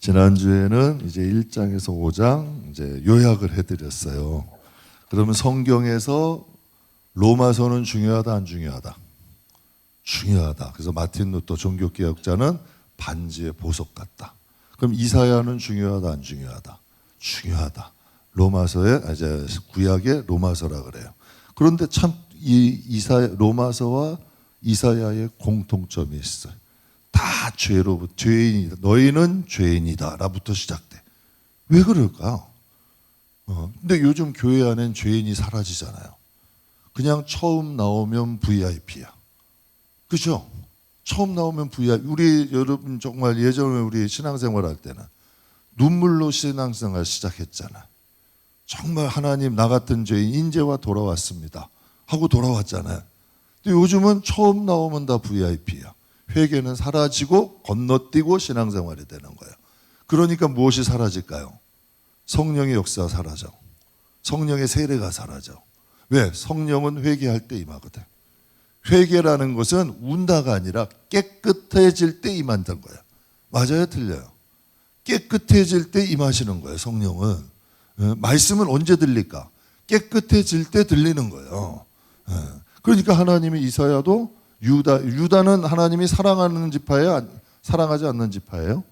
지난주에는 이제 1장에서 5장 이제 요약을 해드렸어요. 그러면 성경에서 로마서는 중요하다, 안 중요하다? 중요하다. 그래서 마틴 루터 종교개혁자는 반지의 보석 같다. 그럼 이사야는 중요하다, 안 중요하다? 중요하다. 로마서에 이제 구약의 로마서라 그래요. 그런데 참 이 로마서와 이사야의 공통점이 있어요. 다 죄로부터 죄인이다. 너희는 죄인이다라부터 시작돼. 왜 그럴까? 근데 요즘 교회 안엔 죄인이 사라지잖아요. 그냥 처음 나오면 VIP야. 그죠? 처음 나오면 VIP. 우리 여러분 정말 예전에 우리 신앙생활 할 때는 눈물로 신앙생활 시작했잖아. 정말 하나님 나 같은 죄인 인제와 돌아왔습니다 하고 돌아왔잖아요. 근데 요즘은 처음 나오면 다 VIP야. 회개는 사라지고 건너뛰고 신앙생활이 되는 거예요. 그러니까 무엇이 사라질까요? 성령의 역사가 사라져. 성령의 세례가 사라져. 왜? 성령은 회개할 때 임하거든. 회개라는 것은 운다가 아니라 깨끗해질 때 임한다는 거예요. 맞아요? 틀려요? 깨끗해질 때 임하시는 거예요. 성령은. 말씀은 언제 들릴까? 깨끗해질 때 들리는 거예요. 그러니까 하나님이 이사야도 유다는 하나님이 사랑하는 지파예요? 사랑하지 않는 지파예요?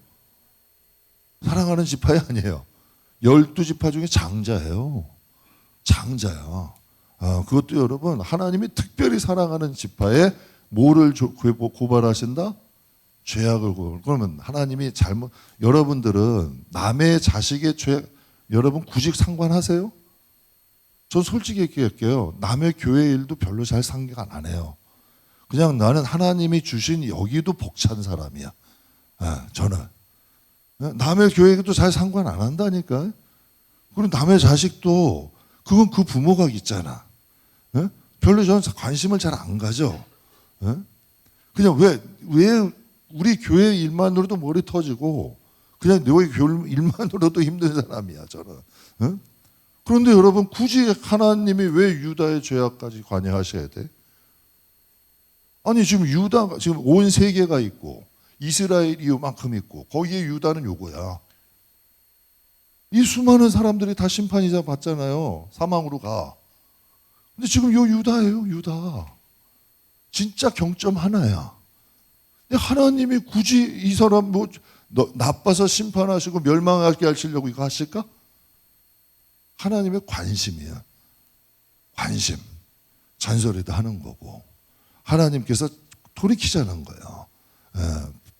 사랑하는 지파이 아니에요. 12지파 중에 장자예요. 장자야. 그것도 여러분 하나님이 특별히 사랑하는 지파에 뭐를 고발하신다? 죄악을 고발. 그러면 하나님이 여러분들은 남의 자식의 죄 여러분 구직 상관하세요? 전 솔직히 얘기할게요. 남의 교회 일도 별로 잘 상관 안 해요. 그냥 나는 하나님이 주신 여기도 복찬 사람이야. 저는. 남의 교회도 잘 상관 안 한다니까. 그리고 남의 자식도 그건 그 부모가 있잖아. 별로 저는 관심을 잘 안 가져. 그냥 왜 우리 교회 일만으로도 머리 터지고 그냥 너희 교회 일만으로도 힘든 사람이야 저는. 그런데 여러분 굳이 하나님이 왜 유다의 죄악까지 관여하셔야 돼? 아니 지금 유다가 지금 온 세계가 있고 이스라엘이 요만큼 있고 거기에 유다는 요거야. 이 수많은 사람들이 다 심판이자 받잖아요. 사망으로 가. 근데 지금 요 유다예요. 유다. 진짜 경점 하나야. 근데 하나님이 굳이 이 사람 나빠서 심판하시고 멸망하게 하시려고 이거 하실까? 하나님의 관심이야. 관심. 잔소리도 하는 거고. 하나님께서 돌이키자는 거예요.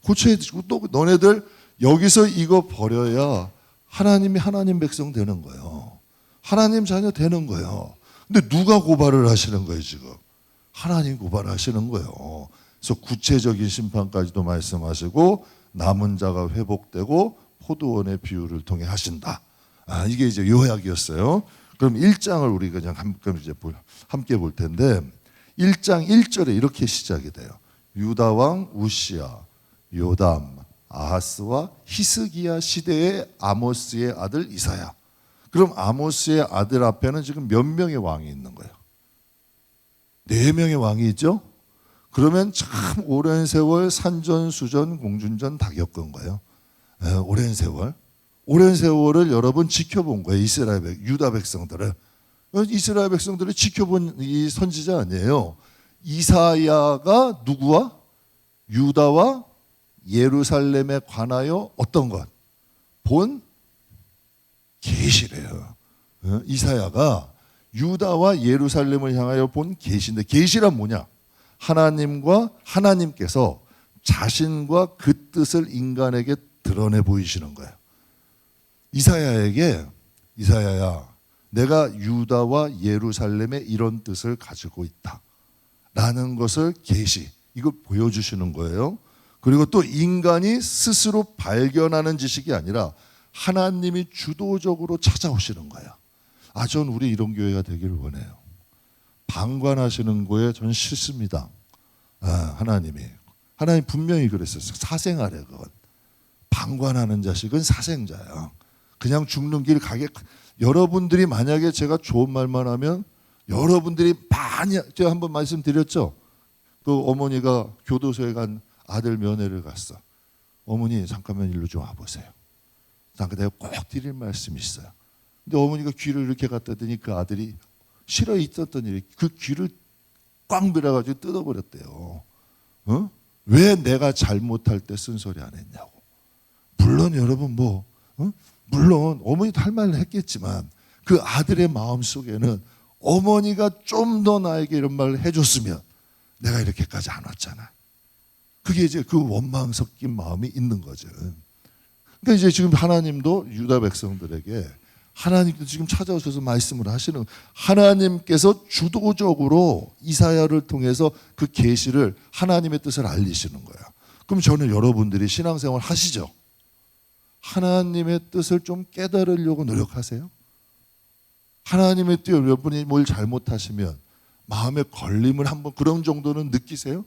고쳐야지고 또 너네들 여기서 이거 버려야 하나님이 하나님 백성 되는 거예요. 하나님 자녀 되는 거예요. 근데 누가 고발을 하시는 거예요 지금? 하나님 고발하시는 거예요. 그래서 구체적인 심판까지도 말씀하시고 남은 자가 회복되고 포도원의 비유를 통해 하신다. 이게 이제 요약이었어요. 그럼 1장을 우리 그냥 함께 볼 텐데 1장 1절에 이렇게 시작이 돼요. 유다 왕 우시야, 요담, 아하스와 히스기야 시대의 아모스의 아들 이사야. 그럼 아모스의 아들 앞에는 지금 몇 명의 왕이 있는 거예요? 4명의 왕이 있죠? 그러면 참 오랜 세월 산전수전 공준전 다 겪은 거예요. 오랜 세월. 오랜 세월을 여러분 지켜본 거예요. 유다 백성들을. 이스라엘 백성들을 지켜본 이 선지자 아니에요. 이사야가 누구와? 유다와 예루살렘에 관하여 어떤 것? 본 계시래요. 이사야가 유다와 예루살렘을 향하여 본 계시인데 계시란 뭐냐? 하나님께서 자신과 그 뜻을 인간에게 드러내 보이시는 거예요. 이사야야 내가 유다와 예루살렘에 이런 뜻을 가지고 있다 라는 것을 계시 이걸 보여주시는 거예요. 그리고 또 인간이 스스로 발견하는 지식이 아니라 하나님이 주도적으로 찾아오시는 거예요. 전 우리 이런 교회가 되기를 원해요. 방관하시는 거에 전 싫습니다. 하나님 분명히 그랬어요. 사생아래 그건. 방관하는 자식은 사생자야. 그냥 죽는 길 가게. 여러분들이 만약에 제가 좋은 말만 하면 여러분들이 제가 한번 말씀드렸죠. 그 어머니가 교도소에 간 아들 면회를 갔어. 어머니 잠깐만 일로 좀 와보세요. 내가 꼭 드릴 말씀이 있어요. 근데 어머니가 귀를 이렇게 갖다 대니 그 아들이 실어 있었던 일이 그 귀를 꽉 밀어가지고 뜯어버렸대요. 왜 내가 잘못할 때 쓴소리 안 했냐고. 물론 여러분 물론 어머니도 할 말을 했겠지만 그 아들의 마음 속에는 어머니가 좀 더 나에게 이런 말을 해줬으면 내가 이렇게까지 안 왔잖아. 그게 이제 그 원망 섞인 마음이 있는 거죠. 그러니까 이제 지금 하나님도 유다 백성들에게 하나님도 지금 찾아오셔서 말씀을 하시는, 하나님께서 주도적으로 이사야를 통해서 그 계시를 하나님의 뜻을 알리시는 거예요. 그럼 저는 여러분들이 신앙생활 하시죠? 하나님의 뜻을 좀 깨달으려고 노력하세요? 하나님의 뜻, 여러분이 뭘 잘못하시면 마음에 걸림을 한번 그런 정도는 느끼세요?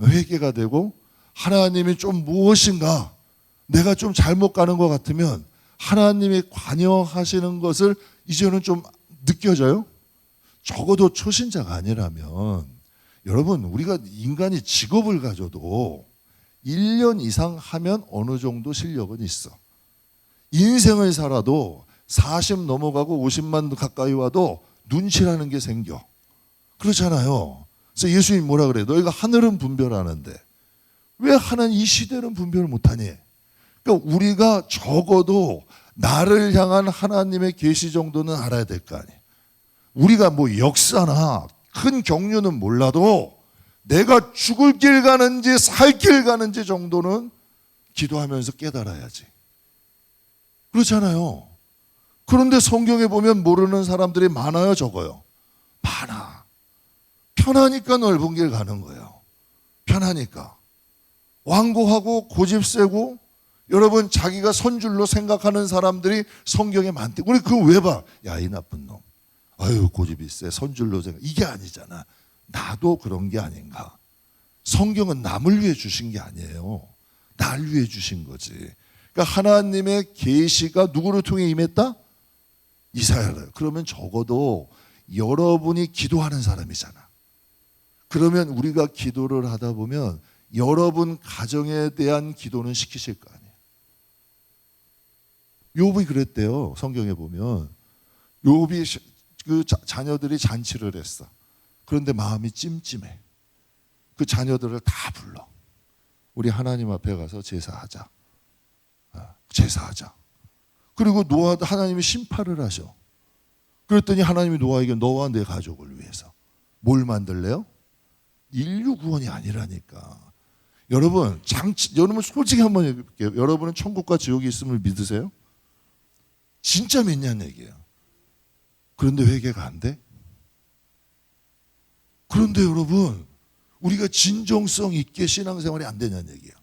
회개가 되고 하나님이 좀 무엇인가 내가 좀 잘못 가는 것 같으면 하나님이 관여하시는 것을 이제는 좀 느껴져요? 적어도 초신자가 아니라면 여러분, 우리가 인간이 직업을 가져도 1년 이상 하면 어느 정도 실력은 있어. 인생을 살아도 40 넘어가고 50만 가까이 와도 눈치라는 게 생겨. 그렇잖아요. 그래서 예수님이 뭐라 그래요? 너희가 하늘은 분별하는데 왜 하나님 이 시대는 분별을 못하니? 그러니까 우리가 적어도 나를 향한 하나님의 계시 정도는 알아야 될 거 아니에요. 우리가 뭐 역사나 큰 경륜은 몰라도 내가 죽을 길 가는지 살 길 가는지 정도는 기도하면서 깨달아야지. 그렇잖아요. 그런데 성경에 보면 모르는 사람들이 많아요, 적어요? 많아. 편하니까 넓은 길 가는 거예요. 편하니까. 완고하고 고집세고 여러분 자기가 선줄로 생각하는 사람들이 성경에 많대. 우리 그거 왜 봐? 야, 이 나쁜 놈. 아유, 고집이 세. 선줄로 생각. 이게 아니잖아. 나도 그런 게 아닌가. 성경은 남을 위해 주신 게 아니에요. 날 위해 주신 거지. 그러니까 하나님의 계시가 누구를 통해 임했다? 이사야를. 그러면 적어도 여러분이 기도하는 사람이잖아. 그러면 우리가 기도를 하다 보면 여러분 가정에 대한 기도는 시키실 거 아니에요. 욥이 그랬대요. 성경에 보면 욥이 그 자녀들이 잔치를 했어. 그런데 마음이 찜찜해. 그 자녀들을 다 불러. 우리 하나님 앞에 가서 제사하자. 제사하자. 그리고 하나님이 심판을 하셔. 그랬더니 하나님이 노아에게 너와 내 가족을 위해서 뭘 만들래요? 인류 구원이 아니라니까. 여러분 여러분 솔직히 한번 해볼게요. 여러분은 천국과 지옥이 있음을 믿으세요? 진짜 믿냐는 얘기예요. 그런데 회개가 안 돼? 그런데 여러분 우리가 진정성 있게 신앙생활이 안 되냐는 얘기예요.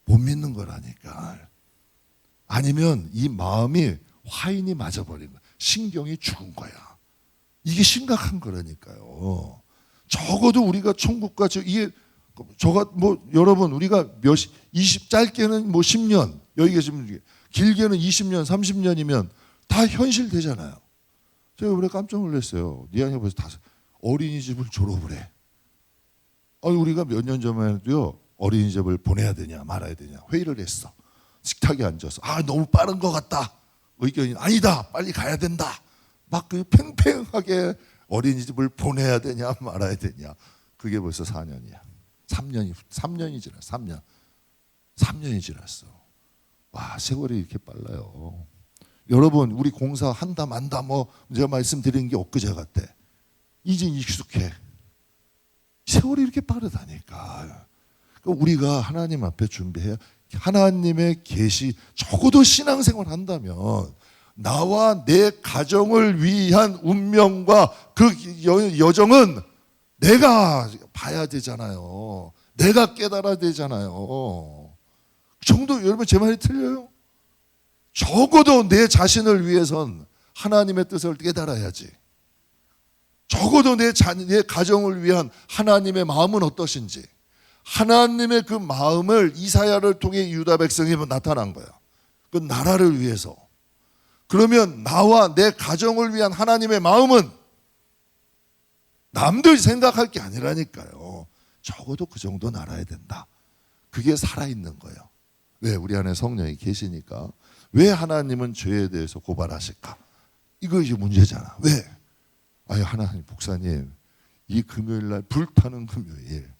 못 믿는 거라니까. 아니면 이 마음이 화인이 맞아버린 거야. 신경이 죽은 거야. 이게 심각한 거라니까요. 적어도 우리가 천국과 이게 여러분 우리가 짧게는 10년, 여기 계시면 길게는 20년, 30년이면 다 현실되잖아요. 제가 이번에 깜짝 놀랐어요. 니안이 벌써 어린이집을 졸업을 해. 우리가 몇 년 전에도요 어린이집을 보내야 되냐 말아야 되냐 회의를 했어. 식탁에 앉아서 너무 빠른 것 같다. 의견이 아니다. 빨리 가야 된다. 막 그 팽팽하게 어린이집을 보내야 되냐 말아야 되냐. 그게 벌써 4년이야. 3년이 지났어. 3년이 지났어. 와, 세월이 이렇게 빨라요. 여러분 우리 공사 한다 만다 제가 말씀드린 게 엊그제 같대. 이제 익숙해. 세월이 이렇게 빠르다니까. 그러니까 우리가 하나님 앞에 준비해야 하나님의 계시, 적어도 신앙생활 한다면 나와 내 가정을 위한 운명과 그 여정은 내가 봐야 되잖아요. 내가 깨달아야 되잖아요. 그 정도. 여러분 제 말이 틀려요? 적어도 내 자신을 위해선 하나님의 뜻을 깨달아야지. 적어도 내 가정을 위한 하나님의 마음은 어떠신지, 하나님의 그 마음을 이사야를 통해 유다 백성에 나타난 거야. 그 나라를 위해서. 그러면 나와 내 가정을 위한 하나님의 마음은 남들 생각할 게 아니라니까요. 적어도 그 정도는 알아야 된다. 그게 살아있는 거예요. 왜? 우리 안에 성령이 계시니까. 왜 하나님은 죄에 대해서 고발하실까? 이거 이제 문제잖아. 왜? 아유, 하나님, 목사님, 이 금요일 날 불타는 금요일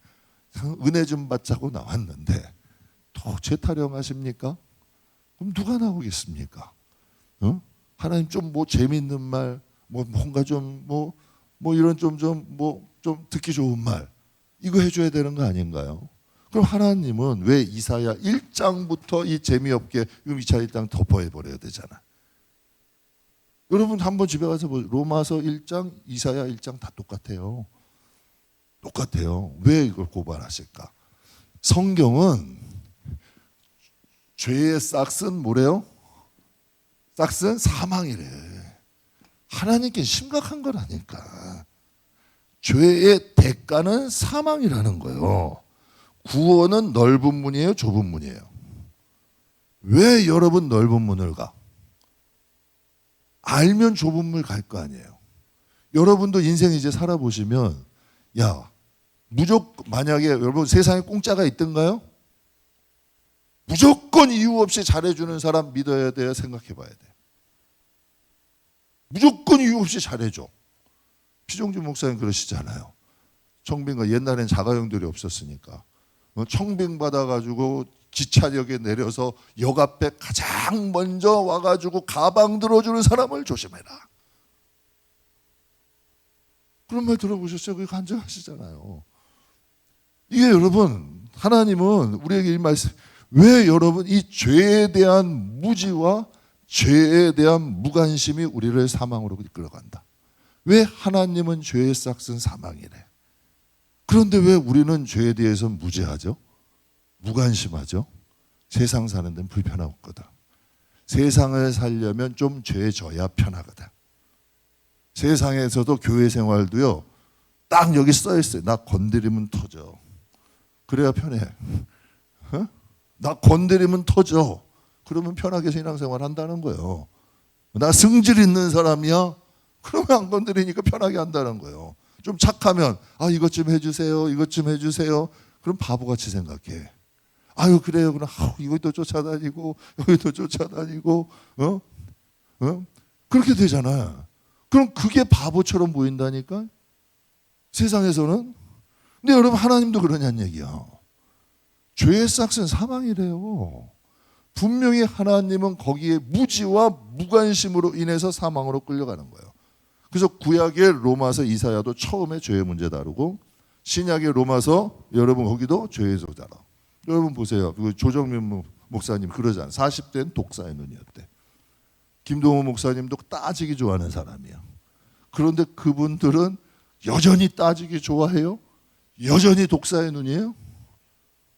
은혜 좀 받자고 나왔는데 또 죄 타령하십니까? 그럼 누가 나오겠습니까? 어? 하나님 좀 뭐 재밌는 말, 뭐 뭔가 좀 뭐 이런 좀 듣기 좋은 말 이거 해줘야 되는 거 아닌가요? 그럼 하나님은 왜 이사야 1장부터 이 재미없게 이사야 1장 덮어버려야 되잖아. 여러분 한번 집에 가서 로마서 1장, 이사야 1장 다 똑같아요. 똑같아요. 왜 이걸 고발하실까? 성경은 죄의 싹은 뭐래요? 싹은 사망이래. 하나님께 심각한 거라니까. 죄의 대가는 사망이라는 거예요. 구원은 넓은 문이에요, 좁은 문이에요? 왜 여러분 넓은 문을 가? 알면 좁은 문 갈 거 아니에요. 여러분도 인생 이제 살아보시면 야, 무조건 만약에 여러분 세상에 공짜가 있던가요? 무조건 이유 없이 잘해주는 사람 믿어야 돼요, 생각해 봐야 돼요. 무조건 이유 없이 잘해줘. 피종주 목사님 그러시잖아요. 청빙가 옛날엔 자가용들이 없었으니까 청빙 받아가지고 기차역에 내려서 역 앞에 가장 먼저 와가지고 가방 들어주는 사람을 조심해라. 그런 말 들어보셨어요? 그게 간증하시잖아요. 이게 여러분 하나님은 우리에게 이 말씀, 왜 여러분 이 죄에 대한 무지와 죄에 대한 무관심이 우리를 사망으로 이끌어간다. 왜 하나님은 죄의 싹은 사망이래. 그런데 왜 우리는 죄에 대해서 무지하죠? 무관심하죠? 세상 사는 데는 불편하거든. 세상을 살려면 좀 죄져야 편하거든. 세상에서도 교회 생활도요, 딱 여기 써 있어요. 나 건드리면 터져. 그래야 편해. 어? 나 건드리면 터져. 그러면 편하게 신앙생활 한다는 거예요. 나 승질 있는 사람이야? 그러면 안 건드리니까 편하게 한다는 거예요. 좀 착하면 이것 좀 해주세요. 이것 좀 해주세요. 그럼 바보같이 생각해. 아유 그래요. 그럼 이것도 쫓아다니고 여기도 쫓아다니고 그렇게 되잖아. 그럼 그게 바보처럼 보인다니까 세상에서는. 근데 여러분 하나님도 그러냐는 얘기야. 죄의 싹은 사망이래요. 분명히 하나님은 거기에 무지와 무관심으로 인해서 사망으로 끌려가는 거예요. 그래서 구약의 로마서 이사야도 처음에 죄의 문제 다루고 신약의 로마서 여러분 거기도 죄에서 다뤄. 여러분 보세요. 조정민 목사님 그러잖아요. 40대는 독사의 눈이었대. 김동호 목사님도 따지기 좋아하는 사람이야. 그런데 그분들은 여전히 따지기 좋아해요? 여전히 독사의 눈이에요?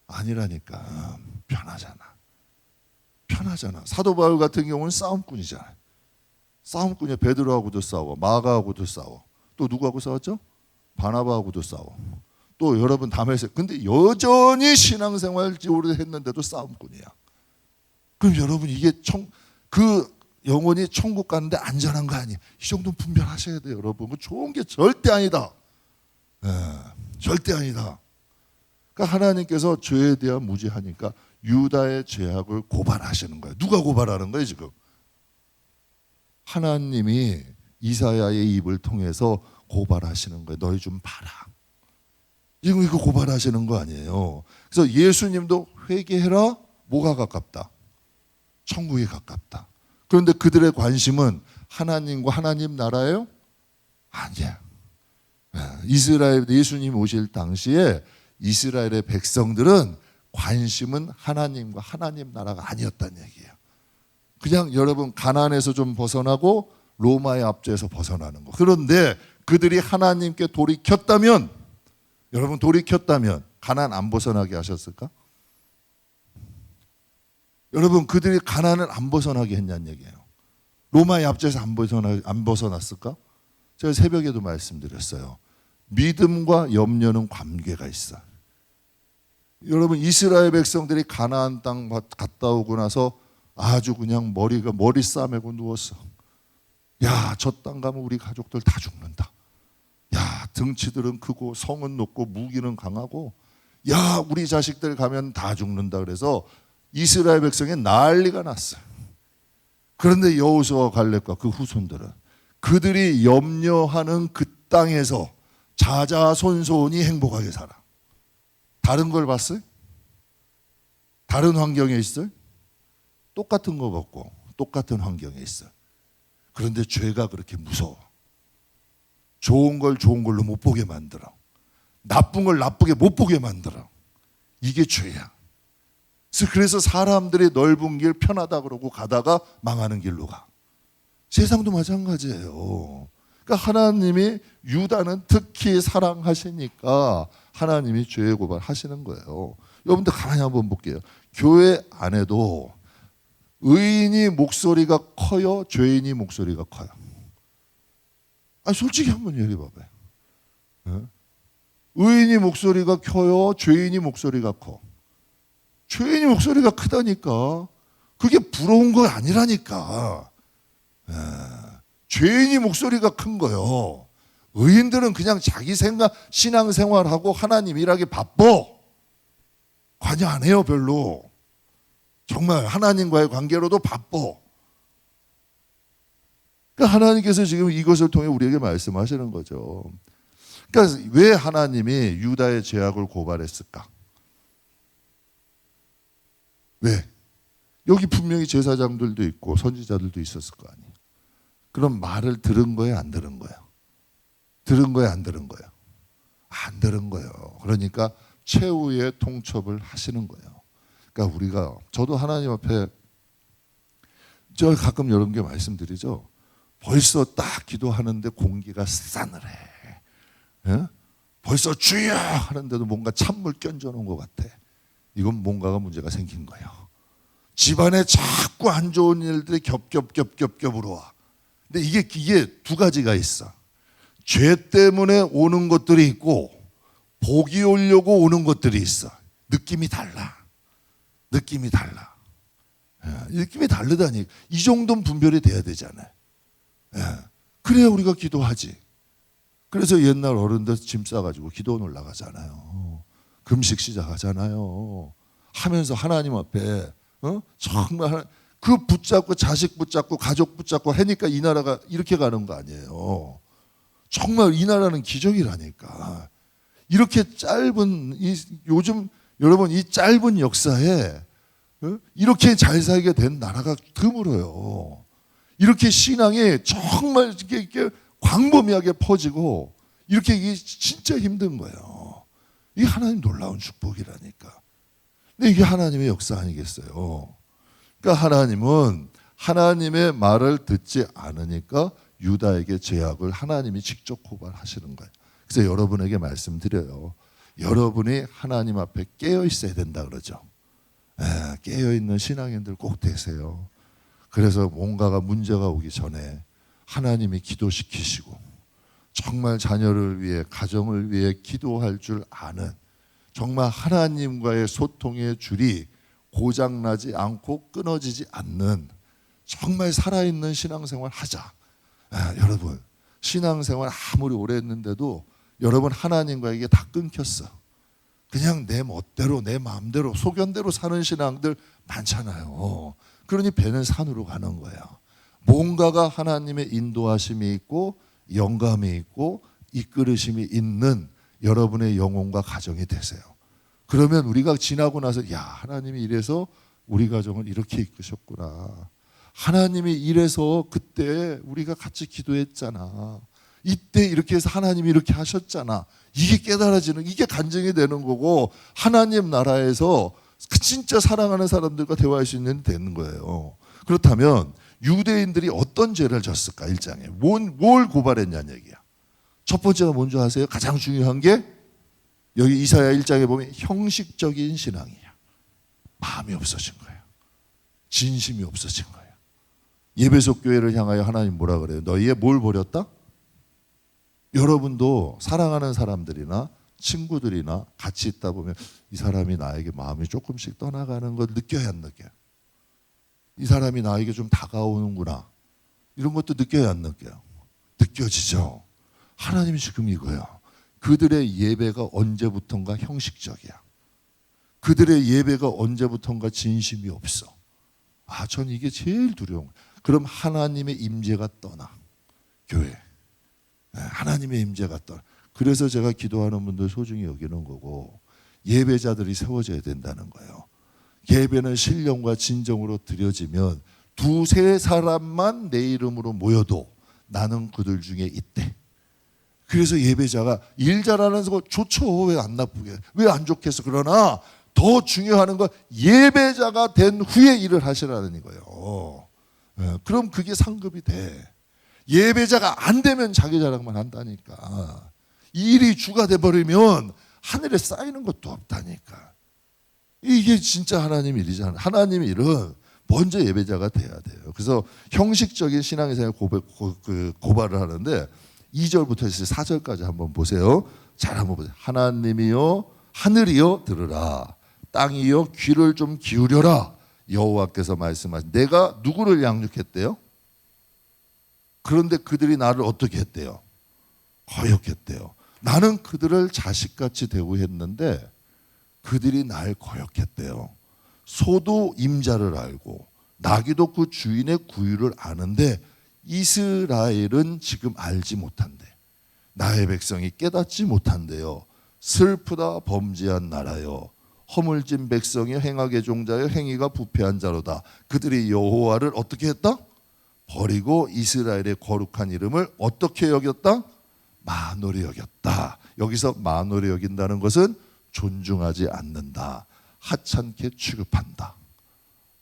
아니라니까. 편하잖아. 사도 바울 같은 경우는 싸움꾼이잖아요. 싸움꾼이야. 베드로하고도 싸워. 마가하고도 싸워. 또 누구하고 싸웠죠? 바나바하고도 싸워. 또 여러분 담에서. 근데 여전히 신앙생활 오래 했는데도 싸움꾼이야. 그럼 여러분 이게 그 영혼이 천국 가는데 안전한 거 아니에요? 이 정도는 분별하셔야 돼요, 여러분. 좋은 게 절대 아니다. 절대 아니다. 그러니까 하나님께서 죄에 대한 무지하니까 유다의 죄악을 고발하시는 거예요. 누가 고발하는 거예요, 지금? 하나님이 이사야의 입을 통해서 고발하시는 거예요. 너희 좀 봐라. 지금 이거 고발하시는 거 아니에요. 그래서 예수님도 회개해라. 뭐가 가깝다? 천국이 가깝다. 그런데 그들의 관심은 하나님과 하나님 나라예요? 아니야. 이스라엘 예수님 오실 당시에 이스라엘의 백성들은 관심은 하나님과 하나님 나라가 아니었다는 얘기예요. 그냥 여러분 가나안에서 좀 벗어나고 로마의 압제에서 벗어나는 거. 그런데 그들이 하나님께 돌이켰다면, 여러분 돌이켰다면 가나안 안 벗어나게 하셨을까? 여러분 그들이 가나안을 안 벗어나게 했냐는 얘기예요. 로마의 압제에서 안 벗어났을까? 제가 새벽에도 말씀드렸어요. 믿음과 염려는 관계가 있어. 여러분 이스라엘 백성들이 가나안 땅 갔다 오고 나서 아주 그냥 머리 싸매고 누웠어. 야, 저 땅 가면 우리 가족들 다 죽는다. 야, 등치들은 크고 성은 높고 무기는 강하고 야, 우리 자식들 가면 다 죽는다. 그래서 이스라엘 백성에 난리가 났어요. 그런데 여호수아와 갈렙과 그 후손들은 그들이 염려하는 그 땅에서 자자손손이 행복하게 살아. 다른 걸 봤어요? 다른 환경에 있어요? 똑같은 거 먹고 똑같은 환경에 있어요. 그런데 죄가 그렇게 무서워. 좋은 걸 좋은 걸로 못 보게 만들어. 나쁜 걸 나쁘게 못 보게 만들어. 이게 죄야. 그래서 사람들이 넓은 길 편하다 그러고 가다가 망하는 길로 가. 세상도 마찬가지예요. 그러니까 하나님이 유다는 특히 사랑하시니까 하나님이 죄 고발하시는 거예요. 여러분들 가만히 한번 볼게요. 교회 안에도 의인이 목소리가 커요? 죄인이 목소리가 커요? 아니 솔직히 한번 얘기해 봐봐요. 의인이 목소리가 커요? 죄인이 목소리가 커? 죄인이 목소리가 크다니까. 그게 부러운 거 아니라니까. 죄인이 목소리가 큰 거요. 의인들은 그냥 자기 생각, 신앙생활하고 하나님 일하기 바빠. 관여 안 해요 별로. 정말 하나님과의 관계로도 바빠. 그러니까 하나님께서 지금 이것을 통해 우리에게 말씀하시는 거죠. 그러니까 왜 하나님이 유다의 죄악을 고발했을까? 왜? 여기 분명히 제사장들도 있고 선지자들도 있었을 거 아니에요. 그럼 말을 들은 거예요, 안 들은 거예요? 들은 거예요, 안 들은 거예요? 안 들은 거예요. 그러니까 최후의 통첩을 하시는 거예요. 그러니까 우리가, 저도 하나님 앞에 저 가끔 여러분께 말씀드리죠. 벌써 딱 기도하는데 공기가 싸늘해. 예? 벌써 주여 하는데도 뭔가 찬물 끼얹어놓은 것 같아. 이건 뭔가가 문제가 생긴 거예요. 집안에 자꾸 안 좋은 일들이 겹겹겹겹겹으로 와. 근데 이게 두 가지가 있어. 죄 때문에 오는 것들이 있고 복이 오려고 오는 것들이 있어. 느낌이 달라. 느낌이 달라. 느낌이 다르다니. 이 정도는 분별이 돼야 되잖아요. 그래야 우리가 기도하지. 그래서 옛날 어른들 짐 싸가지고 기도원 올라가잖아요. 금식 시작하잖아요. 하면서 하나님 앞에 정말 그 붙잡고 자식 붙잡고 가족 붙잡고 하니까 이 나라가 이렇게 가는 거 아니에요. 정말 이 나라는 기적이라니까. 이렇게 짧은 요즘 여러분 이 짧은 역사에 이렇게 잘 살게 된 나라가 드물어요. 이렇게 신앙이 정말 이렇게 광범위하게 퍼지고 이렇게 이게 진짜 힘든 거예요. 이게 하나님 놀라운 축복이라니까. 근데 이게 하나님의 역사 아니겠어요? 그러니까 하나님은 하나님의 말을 듣지 않으니까 유다에게 죄악을 하나님이 직접 고발하시는 거예요. 그래서 여러분에게 말씀드려요. 여러분이 하나님 앞에 깨어 있어야 된다 그러죠. 깨어 있는 신앙인들 꼭 되세요. 그래서 뭔가가 문제가 오기 전에 하나님이 기도시키시고 정말 자녀를 위해 가정을 위해 기도할 줄 아는 정말 하나님과의 소통의 줄이 고장나지 않고 끊어지지 않는 정말 살아있는 신앙생활 하자. 여러분 신앙생활 아무리 오래 했는데도 여러분 하나님과 이게 다 끊겼어. 그냥 내 멋대로 내 마음대로 소견대로 사는 신앙들 많잖아요. 그러니 배는 산으로 가는 거예요. 뭔가가 하나님의 인도하심이 있고 영감이 있고 이끌으심이 있는 여러분의 영혼과 가정이 되세요. 그러면 우리가 지나고 나서 야 하나님이 이래서 우리 가정을 이렇게 이끄셨구나. 하나님이 이래서 그때 우리가 같이 기도했잖아. 이때 이렇게 해서 하나님이 이렇게 하셨잖아. 이게 깨달아지는 이게 간증이 되는 거고 하나님 나라에서 진짜 사랑하는 사람들과 대화할 수 있는 되는 거예요. 그렇다면 유대인들이 어떤 죄를 졌을까? 1장에 뭘 고발했냐는 얘기야. 첫 번째가 뭔지 아세요? 가장 중요한 게 여기 이사야 1장에 보면 형식적인 신앙이야. 마음이 없어진 거예요. 진심이 없어진 거예요. 예배소 교회를 향하여 하나님 뭐라 그래요? 너희의 뭘 버렸다? 여러분도 사랑하는 사람들이나 친구들이나 같이 있다 보면 이 사람이 나에게 마음이 조금씩 떠나가는 걸 느껴야 안 느껴요? 이 사람이 나에게 좀 다가오는구나. 이런 것도 느껴야 안 느껴요? 느껴지죠? 하나님이 지금 이거야. 그들의 예배가 언제부턴가 형식적이야. 그들의 예배가 언제부턴가 진심이 없어. 전 이게 제일 두려운 거예요. 그럼 하나님의 임재가 떠나. 교회. 하나님의 임재가 떠나. 그래서 제가 기도하는 분들 소중히 여기는 거고, 예배자들이 세워져야 된다는 거예요. 예배는 신령과 진정으로 드려지면 두세 사람만 내 이름으로 모여도 나는 그들 중에 있대. 그래서 예배자가 일 잘하는 거 좋죠. 왜 안 나쁘게, 왜 안 좋겠어. 그러나 더 중요한 건 예배자가 된 후에 일을 하시라는 이거예요. 그럼 그게 상급이 돼. 예배자가 안 되면 자기 자랑만 한다니까. 이 일이 주가 돼버리면 하늘에 쌓이는 것도 없다니까. 이게 진짜 하나님 일이잖아요. 하나님 일은 먼저 예배자가 돼야 돼요. 그래서 형식적인 신앙의 생활 고발을 하는데 2절부터 4절까지 한번 보세요. 잘 한번 보세요. 하나님이여 하늘이여 들으라. 땅이여 귀를 좀 기울여라. 여호와께서 말씀하신 내가 누구를 양육했대요? 그런데 그들이 나를 어떻게 했대요? 거역했대요. 나는 그들을 자식같이 대우했는데 그들이 날 거역했대요. 소도 임자를 알고 나귀도 그 주인의 구유를 아는데 이스라엘은 지금 알지 못한대. 나의 백성이 깨닫지 못한대요. 슬프다 범죄한 나라여. 허물진 백성이 행악의 종자여 행위가 부패한 자로다. 그들이 여호와를 어떻게 했다? 버리고 이스라엘의 거룩한 이름을 어떻게 여겼다? 만홀히 여겼다. 여기서 만홀히 여긴다는 것은 존중하지 않는다. 하찮게 취급한다.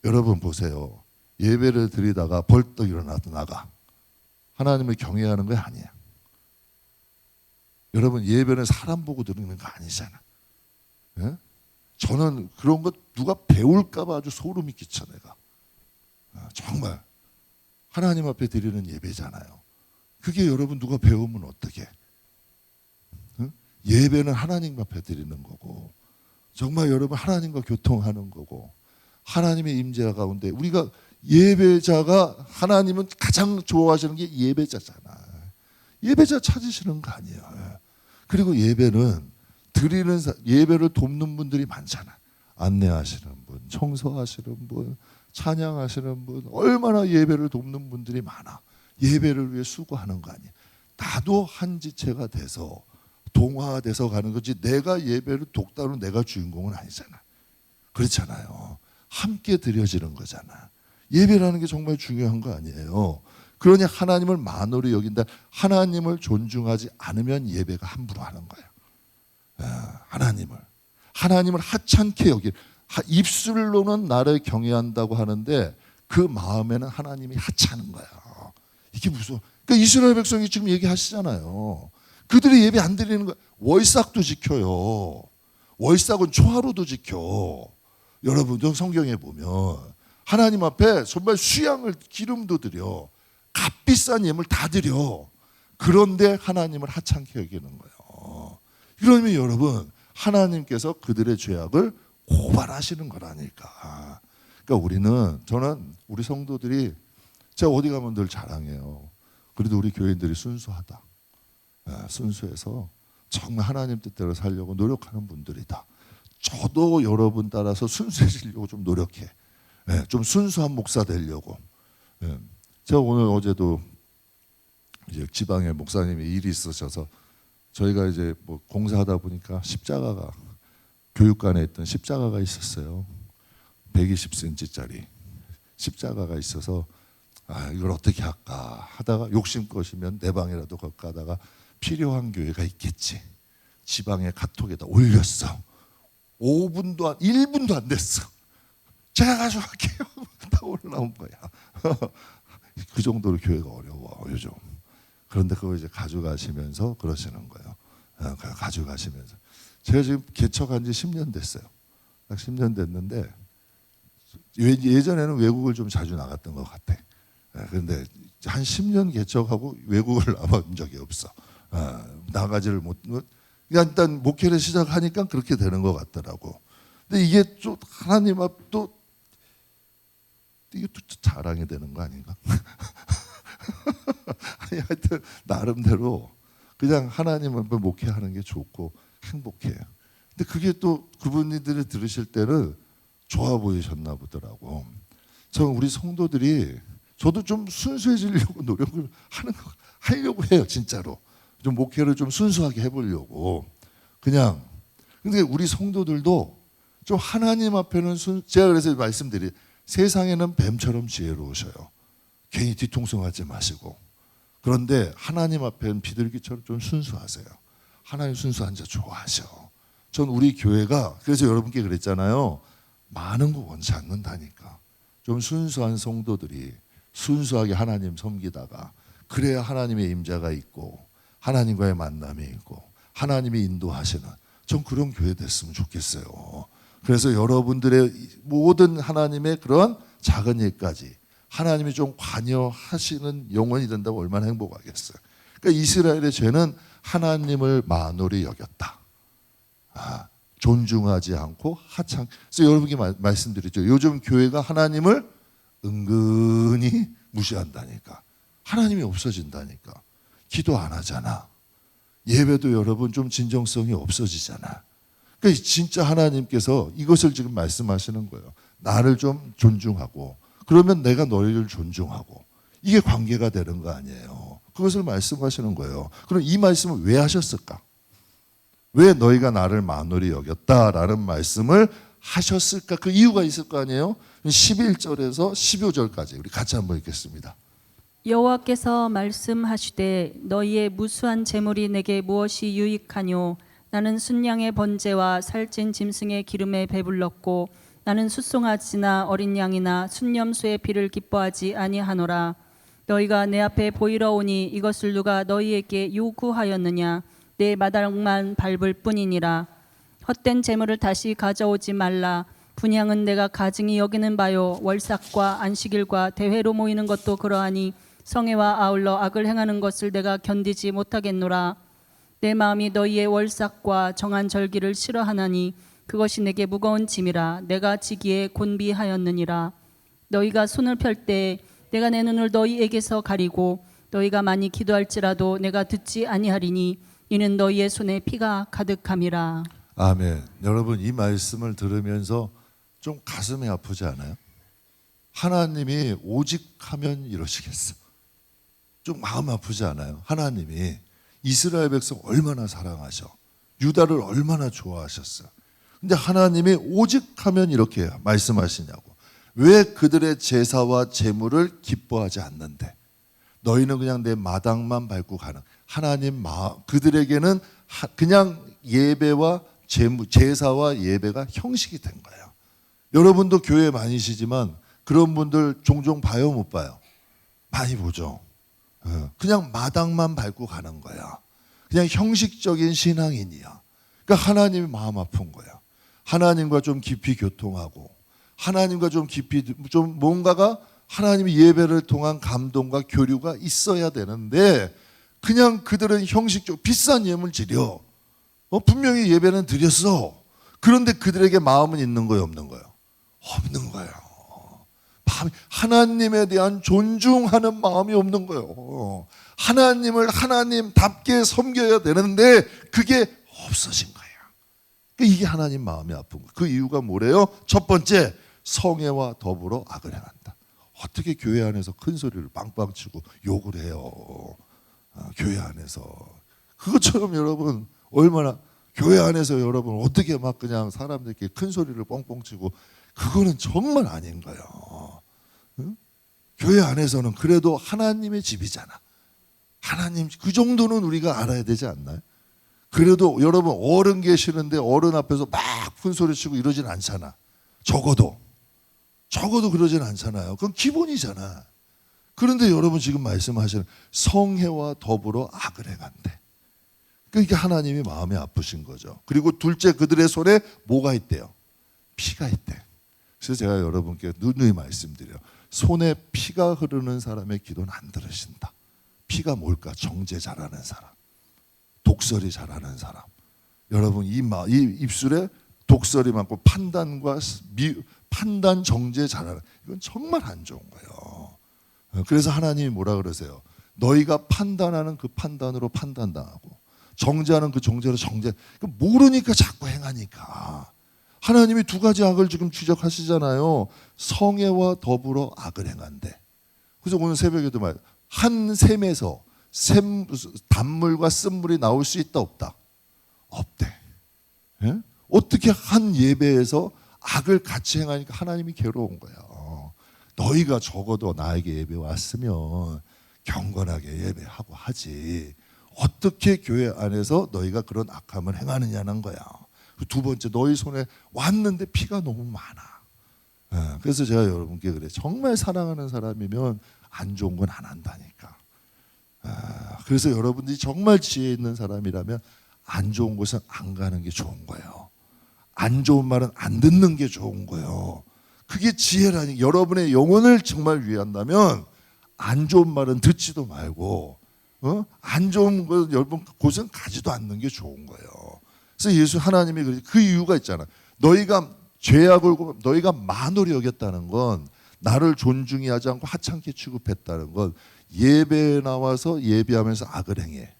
여러분 보세요. 예배를 드리다가 벌떡 일어나도 나가. 하나님을 경외하는 거 아니야. 여러분 예배는 사람 보고 드리는 거 아니잖아. 예? 저는 그런 거 누가 배울까 봐 아주 소름이 끼쳐 내가. 정말 하나님 앞에 드리는 예배잖아요. 그게 여러분 누가 배우면 어떡해. 예배는 하나님 앞에 드리는 거고 정말 여러분 하나님과 교통하는 거고 하나님의 임재 가운데 우리가 예배자가 하나님은 가장 좋아하시는 게 예배자잖아. 예배자 찾으시는 거 아니에요. 그리고 예배는 드리는 예배를 돕는 분들이 많잖아. 안내하시는 분, 청소하시는 분, 찬양하시는 분, 얼마나 예배를 돕는 분들이 많아. 예배를 위해 수고하는 거 아니야. 나도 한 지체가 돼서 동화돼서 가는 거지. 내가 예배를 돕다는 내가 주인공은 아니잖아. 그렇잖아요. 함께 드려지는 거잖아. 예배라는 게 정말 중요한 거 아니에요. 그러니 하나님을 만홀히 여긴다. 하나님을 존중하지 않으면 예배가 함부로 하는 거예요. 하나님을 하찮게 여길. 입술로는 나를 경외한다고 하는데 그 마음에는 하나님이 하찮은 거야. 이게 무슨? 그러니까 이스라엘 백성이 지금 얘기하시잖아요. 그들이 예배 안 드리는 거. 월삭도 지켜요. 월삭은 초하루도 지켜. 여러분도 성경에 보면 하나님 앞에 정말 수양을 기름도 드려. 값비싼 예물 다 드려. 그런데 하나님을 하찮게 여기는 거예요. 그러면 여러분 하나님께서 그들의 죄악을 고발하시는 거라니까. 그러니까 저는 우리 성도들이 제가 어디 가면 늘 자랑해요. 그래도 우리 교인들이 순수하다. 순수해서 정말 하나님 뜻대로 살려고 노력하는 분들이다. 저도 여러분 따라서 순수해지려고 좀 노력해. 좀 순수한 목사 되려고. 제가 오늘 어제도 이제 지방에 목사님이 일이 있으셔서 저희가 이제 뭐 공사하다 보니까 십자가가 교육관에 있던 십자가가 있었어요. 120cm짜리 십자가가 있어서 이걸 어떻게 할까 하다가 욕심껏이면 내 방이라도 걷고 가다가 필요한 교회가 있겠지. 지방의 카톡에다 올렸어. 1분도 안 됐어. 제가 가져갈게요. 다 올라온 거야. 그 정도로 교회가 어려워 요즘. 그런데 그걸 이제 가져가시면서 그러시는 거예요. 가져가시면서. 제가 지금 개척한 지 10년 됐어요. 딱 10년 됐는데 예전에는 외국을 좀 자주 나갔던 것 같아. 그런데 한 10년 개척하고 외국을 나간 적이 없어. 나가지를 못. 일단 목회를 시작하니까 그렇게 되는 것 같더라고. 근데 이게 좀 하나님 앞도 이게 또 자랑이 되는 거 아닌가? 아니, 하여튼 나름대로 그냥 하나님 앞에 목회하는 게 좋고 행복해요. 근데 그게 또 그분들이 들으실 때는 좋아 보이셨나 보더라고. 저 우리 성도들이 저도 좀 순수해지려고 노력을 하려고 해요, 진짜로. 좀 목회를 좀 순수하게 해보려고. 그냥. 근데 우리 성도들도 좀 하나님 앞에는 제가 그래서 말씀드리 세상에는 뱀처럼 지혜로우셔요. 괜히 뒤통수하지 마시고. 그런데 하나님 앞에는 비둘기처럼 좀 순수하세요. 하나님 순수한 자 좋아하셔. 전 우리 교회가 그래서 여러분께 그랬잖아요. 많은 거 원치 않는다니까. 좀 순수한 성도들이 순수하게 하나님 섬기다가 그래야 하나님의 임재가 있고 하나님과의 만남이 있고 하나님이 인도하시는 전 그런 교회 됐으면 좋겠어요. 그래서 여러분들의 모든 하나님의 그런 작은 일까지 하나님이 좀 관여하시는 영혼이 된다고 얼마나 행복하겠어요. 그러니까 이스라엘의 죄는 하나님을 만홀히 여겼다. 존중하지 않고 하찮. 그래서 여러분께 말씀드렸죠. 요즘 교회가 하나님을 은근히 무시한다니까. 하나님이 없어진다니까. 기도 안 하잖아. 예배도 여러분 좀 진정성이 없어지잖아. 그러니까 진짜 하나님께서 이것을 지금 말씀하시는 거예요. 나를 좀 존중하고 그러면 내가 너희를 존중하고 이게 관계가 되는 거 아니에요. 그것을 말씀하시는 거예요. 그럼 이 말씀을 왜 하셨을까? 왜 너희가 나를 만홀히 여겼다라는 말씀을 하셨을까? 그 이유가 있을 거 아니에요? 11절에서 15절까지 우리 같이 한번 읽겠습니다. 여호와께서 말씀하시되 너희의 무수한 재물이 내게 무엇이 유익하뇨? 나는 순양의 번제와 살찐 짐승의 기름에 배불렀고 나는 숫송아지나 어린 양이나 순염소의 피를 기뻐하지 아니하노라. 너희가 내 앞에 보이러 오니 이것을 누가 너희에게 요구하였느냐? 내 마당만 밟을 뿐이니라. 헛된 재물을 다시 가져오지 말라. 분향은 내가 가증히 여기는 바요. 월삭과 안식일과 대회로 모이는 것도 그러하니 성회와 아울러 악을 행하는 것을 내가 견디지 못하겠노라. 내 마음이 너희의 월삭과 정한 절기를 싫어하나니 그것이 내게 무거운 짐이라. 내가 지기에 곤비하였느니라. 너희가 손을 펼 때 내가 내 눈을 너희에게서 가리고 너희가 많이 기도할지라도 내가 듣지 아니하리니 이는 너희의 손에 피가 가득함이라. 아멘. 여러분 이 말씀을 들으면서 좀 가슴이 아프지 않아요? 하나님이 오직 하면 이러시겠어. 좀 마음 아프지 않아요? 하나님이 이스라엘 백성 얼마나 사랑하셔. 유다를 얼마나 좋아하셨어요. 근데 하나님이 오직 하면 이렇게 말씀하시냐고. 왜 그들의 제사와 제물을 기뻐하지 않는데 너희는 그냥 내 마당만 밟고 가는. 하나님 그들에게는 그냥 예배와 제사와 예배가 형식이 된 거예요. 여러분도 교회 많이시지만 그런 분들 종종 봐요, 못 봐요? 많이 보죠. 그냥 마당만 밟고 가는 거야. 그냥 형식적인 신앙인이야. 그러니까 하나님이 마음 아픈 거야. 하나님과 좀 깊이 교통하고 하나님과 좀 깊이 좀 뭔가가 하나님의 예배를 통한 감동과 교류가 있어야 되는데 그냥 그들은 형식적으로 비싼 예물 드려. 분명히 예배는 드렸어. 그런데 그들에게 마음은 있는 거예요, 없는 거예요? 없는 거예요. 하나님에 대한 존중하는 마음이 없는 거예요. 하나님을 하나님답게 섬겨야 되는데 그게 없어진 거예요. 이게 하나님 마음이 아픈 거예요. 그 이유가 뭐래요? 첫 번째, 성회와 더불어 악을 행한다. 어떻게 교회 안에서 큰 소리를 빵빵 치고 욕을 해요? 교회 안에서. 그것처럼 여러분 얼마나 교회 안에서 여러분 어떻게 막 그냥 사람들끼리 큰 소리를 뻥뻥 치고 그거는 정말 아닌 거예요. 응? 교회 안에서는 그래도 하나님의 집이잖아. 하나님 그 정도는 우리가 알아야 되지 않나요? 그래도 여러분 어른 계시는데 어른 앞에서 막 큰 소리 치고 이러진 않잖아. 적어도 그러진 않잖아요. 그건 기본이잖아. 그런데 여러분 지금 말씀하시는 성회와 더불어 악을 행한대. 그러니까 하나님이 마음이 아프신 거죠. 그리고 둘째, 그들의 손에 뭐가 있대요? 피가 있대. 그래서 제가 여러분께 누누이 말씀드려요. 손에 피가 흐르는 사람의 기도는 안 들으신다. 피가 뭘까? 정죄 잘하는 사람, 독설이 잘하는 사람. 여러분 이 입술에 독설이 많고 판단 정죄 잘하는, 이건 정말 안 좋은 거예요. 그래서 하나님이 뭐라 그러세요? 너희가 판단하는 그 판단으로 판단당하고 정죄하는 그 정죄로 정죄. 모르니까 자꾸 행하니까. 하나님이 두 가지 악을 지금 지적하시잖아요. 성애와 더불어 악을 행한대. 그래서 오늘 새벽에도 말, 한 샘에서 단물과 쓴물이 나올 수 있다 없다? 없대. 예? 어떻게 한 예배에서 악을 같이 행하니까 하나님이 괴로운 거야. 너희가 적어도 나에게 예배 왔으면 경건하게 예배하고 하지. 어떻게 교회 안에서 너희가 그런 악함을 행하느냐는 거야. 두 번째, 너희 손에 왔는데 피가 너무 많아. 그래서 제가 여러분께 그래. 정말 사랑하는 사람이면 안 좋은 건 안 한다니까. 그래서 여러분들이 정말 지혜 있는 사람이라면 안 좋은 곳은 안 가는 게 좋은 거예요. 안 좋은 말은 안 듣는 게 좋은 거예요. 그게 지혜라니. 여러분의 영혼을 정말 위한다면 안 좋은 말은 듣지도 말고, 안 좋은 곳은 가지도 않는 게 좋은 거예요. 그래서 예수 하나님이 그 이유가 있잖아. 너희가 죄악을 너희가 만홀히 여겼다는 건, 나를 존중히 하지 않고 하찮게 취급했다는 건, 예배에 나와서 예배하면서 악을 행해.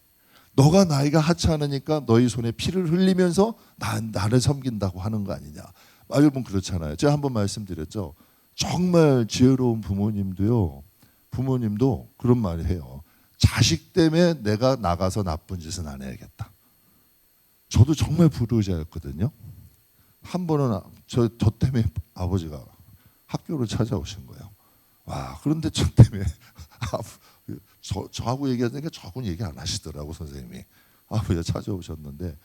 너가 나이가 하찮으니까 너희 손에 피를 흘리면서 나를 섬긴다고 하는 거 아니냐. 여러분 그렇잖아요. 제가 한번 말씀드렸죠. 정말 지혜로운 부모님도 그런 말을 해요. 자식 때문에 내가 나가서 나쁜 짓은 안 해야겠다. 저도 정말 불효자였거든요. 한 번은 저 때문에 아버지가 학교를 찾아오신 거예요. 와, 그런데 저 때문에 저하고 얘기하니까 저하고는 얘기 안 하시더라고. 선생님이 아버지가 찾아오셨는데,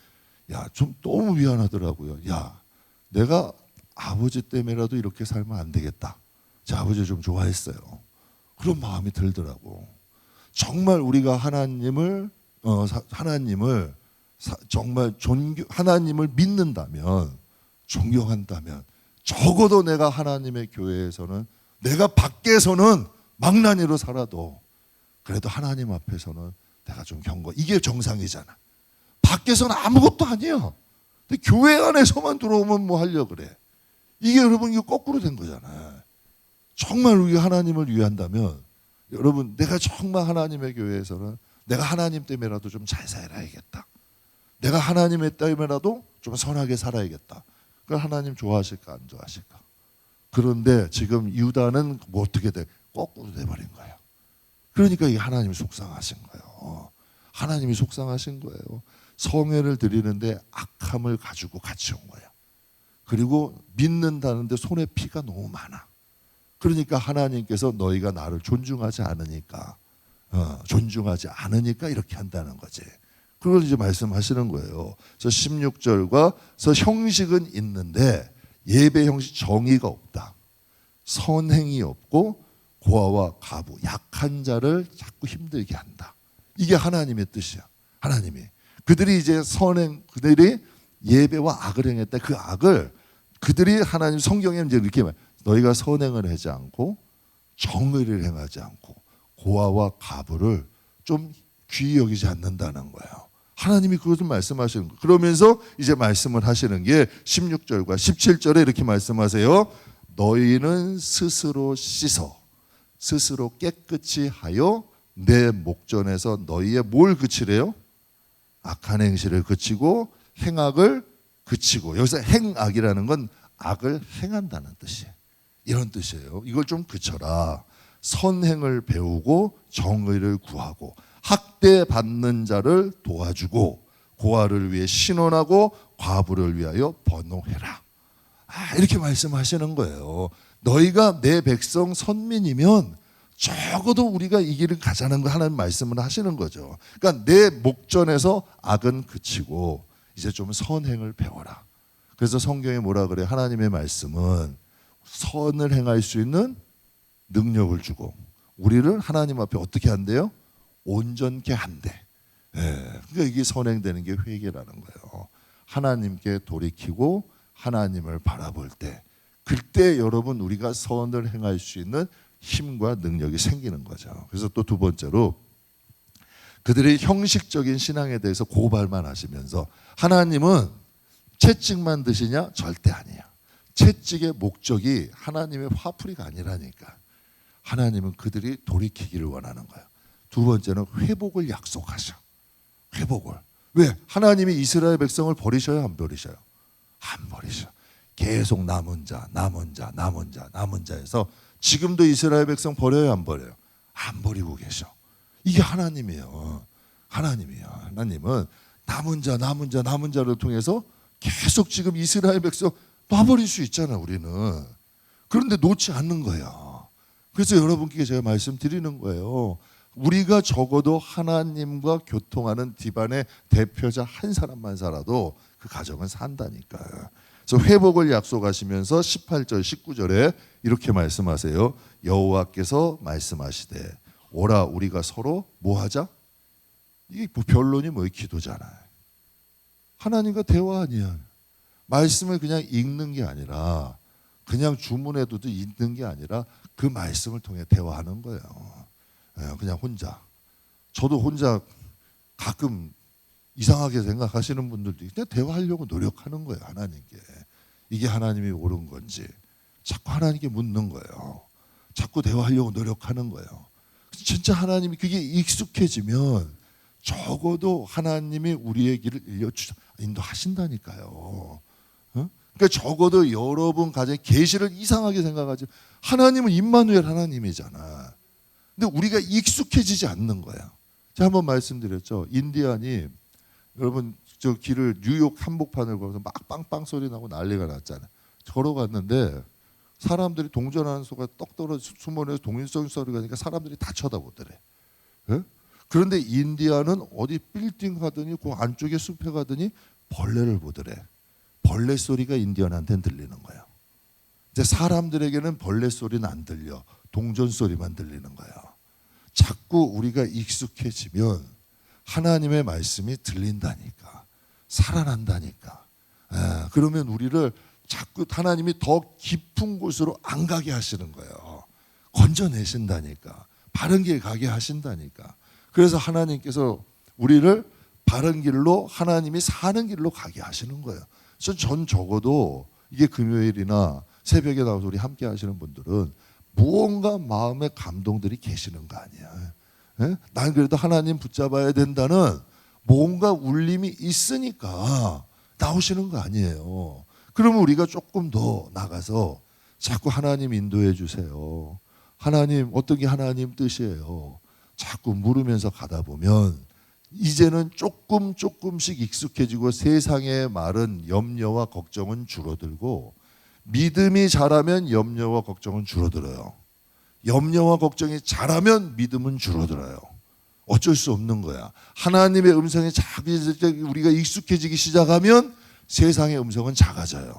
야, 좀 너무 미안하더라고요. 야, 내가 아버지 때문에라도 이렇게 살면 안 되겠다. 제 아버지 좀 좋아했어요. 그런 마음이 들더라고. 정말 우리가 하나님을 정말 하나님을 믿는다면, 존경한다면, 적어도 내가 하나님의 교회에서는, 내가 밖에서는 망나니로 살아도 그래도 하나님 앞에서는 내가 좀 이게 정상이잖아. 밖에서는 아무것도 아니야. 근데 교회 안에서만 들어오면 뭐 하려고 그래. 이게 여러분 이거 거꾸로 된 거잖아요. 정말 우리가 하나님을 위한다면, 여러분 내가 정말 하나님의 교회에서는 내가 하나님 때문에라도 좀 잘 살아야겠다. 내가 하나님 때문에라도 좀 선하게 살아야겠다. 그걸 하나님 좋아하실까 안 좋아하실까? 그런데 지금 유다는 뭐 어떻게 돼? 거꾸로 돼버린 거예요. 그러니까 이게 하나님이 속상하신 거예요. 하나님이 속상하신 거예요. 성회를 드리는데 악함을 가지고 같이 온 거예요. 그리고 믿는다는데 손에 피가 너무 많아. 그러니까 하나님께서 너희가 나를 존중하지 않으니까 이렇게 한다는 거지. 그걸 이제 말씀하시는 거예요. 저 16절과 형식은 있는데 예배 형식 정의가 없다. 선행이 없고 고아와 과부, 약한 자를 자꾸 힘들게 한다. 이게 하나님의 뜻이야. 하나님이 그들이 이제 그들이 예배와 악을 행했다. 그 악을 그들이 하나님 성경에 이제 이렇게 말, 너희가 선행을 하지 않고 정의를 행하지 않고 고아와 과부를 좀 귀히 여기지 않는다는 거예요. 하나님이 그것을 말씀하시는 거예요. 그러면서 이제 말씀을 하시는 게 16절과 17절에 이렇게 말씀하세요. 너희는 스스로 씻어 스스로 깨끗이 하여 내 목전에서 너희의 뭘 그치래요? 악한 행실을 그치고 행악을 그치고, 여기서 행악이라는 건 악을 행한다는 뜻이에요. 이런 뜻이에요. 이걸 좀 그쳐라. 선행을 배우고 정의를 구하고 학대받는 자를 도와주고 고아를 위해 신원하고 과부를 위하여 번호해라. 이렇게 말씀하시는 거예요. 너희가 내 백성 선민이면 적어도 우리가 이 길을 가자는 거 하나님 말씀을 하시는 거죠. 그러니까 내 목전에서 악은 그치고 이제 좀 선행을 배워라. 그래서 성경에 뭐라 그래? 하나님의 말씀은 선을 행할 수 있는 능력을 주고 우리를 하나님 앞에 어떻게 한대요? 온전케 한대. 그러니까 이게 선행되는 게 회개라는 거예요. 하나님께 돌이키고 하나님을 바라볼 때, 그때 여러분 우리가 선을 행할 수 있는 힘과 능력이 생기는 거죠. 그래서 또 두 번째로 그들의 형식적인 신앙에 대해서 고발만 하시면서, 하나님은 채찍만 드시냐? 절대 아니야. 채찍의 목적이 하나님의 화풀이가 아니라니까. 하나님은 그들이 돌이키기를 원하는 거예요. 두 번째는 회복을 약속하셔. 회복을. 왜? 하나님이 이스라엘 백성을 버리셔요? 안 버리셔요? 안 버리셔. 계속 남은 자, 남은 자, 남은 자, 남은 자에서 지금도 이스라엘 백성 버려요? 안 버려요? 안 버리고 계셔. 이게 하나님이에요. 하나님이에요. 하나님은 남은 자, 남은 자, 남은 자를 통해서 계속 지금 이스라엘 백성 놔버릴 수 있잖아, 우리는. 그런데 놓지 않는 거예요. 그래서 여러분께 제가 말씀드리는 거예요. 우리가 적어도 하나님과 교통하는 집안의 대표자 한 사람만 살아도 그 가정은 산다니까요. 그래서 회복을 약속하시면서 18절, 19절에 이렇게 말씀하세요. 여호와께서 말씀하시되 오라 우리가 서로 뭐 하자? 이게 뭐 변론이 뭐예요? 기도잖아요. 하나님과 대화 아니야. 말씀을 그냥 읽는 게 아니라 그냥 주문해도 읽는 게 아니라 그 말씀을 통해 대화하는 거예요. 그냥 혼자. 저도 혼자 가끔 이상하게 생각하시는 분들도 그냥 대화하려고 노력하는 거예요. 하나님께. 이게 하나님이 옳은 건지 자꾸 하나님께 묻는 거예요. 자꾸 대화하려고 노력하는 거예요. 진짜 하나님이 그게 익숙해지면 적어도 하나님이 우리의 길을 인도하신다니까요. 그러니까 적어도 여러분 가정에 계시를 이상하게 생각하지. 하나님은 임마누엘 하나님이잖아. 근데 우리가 익숙해지지 않는 거야. 제가 한번 말씀드렸죠. 인디안이 여러분 저 길을 뉴욕 한복판을 걸어서 막 빵빵 소리 나고 난리가 났잖아요. 걸어갔는데 사람들이 동전하는 소리가 떡 떨어져 수mon에서 동일성 소리가 나니까 사람들이 다 쳐다보더래. 예? 그런데 인디안은 어디 빌딩 가더니 그 안쪽에 숲에 가더니 벌레를 보더래. 벌레 소리가 인디언한테는 들리는 거예요. 이제 사람들에게는 벌레 소리는 안 들려. 동전 소리만 들리는 거예요. 자꾸 우리가 익숙해지면 하나님의 말씀이 들린다니까. 살아난다니까. 그러면 우리를 자꾸 하나님이 더 깊은 곳으로 안 가게 하시는 거예요. 건져내신다니까. 바른 길 가게 하신다니까. 그래서 하나님께서 우리를 바른 길로 하나님이 사는 길로 가게 하시는 거예요. 그래서 전 적어도 이게 금요일이나 새벽에 나와서 우리 함께 하시는 분들은 무언가 마음의 감동들이 계시는 거 아니야. 예? 난 그래도 하나님 붙잡아야 된다는 뭔가 울림이 있으니까 나오시는 거 아니에요. 그러면 우리가 조금 더 나가서 자꾸 하나님 인도해 주세요. 하나님 어떤 게 하나님 뜻이에요. 자꾸 물으면서 가다 보면 이제는 조금씩 익숙해지고 세상의 말은 염려와 걱정은 줄어들고 믿음이 자라면 염려와 걱정은 줄어들어요. 염려와 걱정이 자라면 믿음은 줄어들어요. 어쩔 수 없는 거야. 하나님의 음성이 우리가 익숙해지기 시작하면 세상의 음성은 작아져요.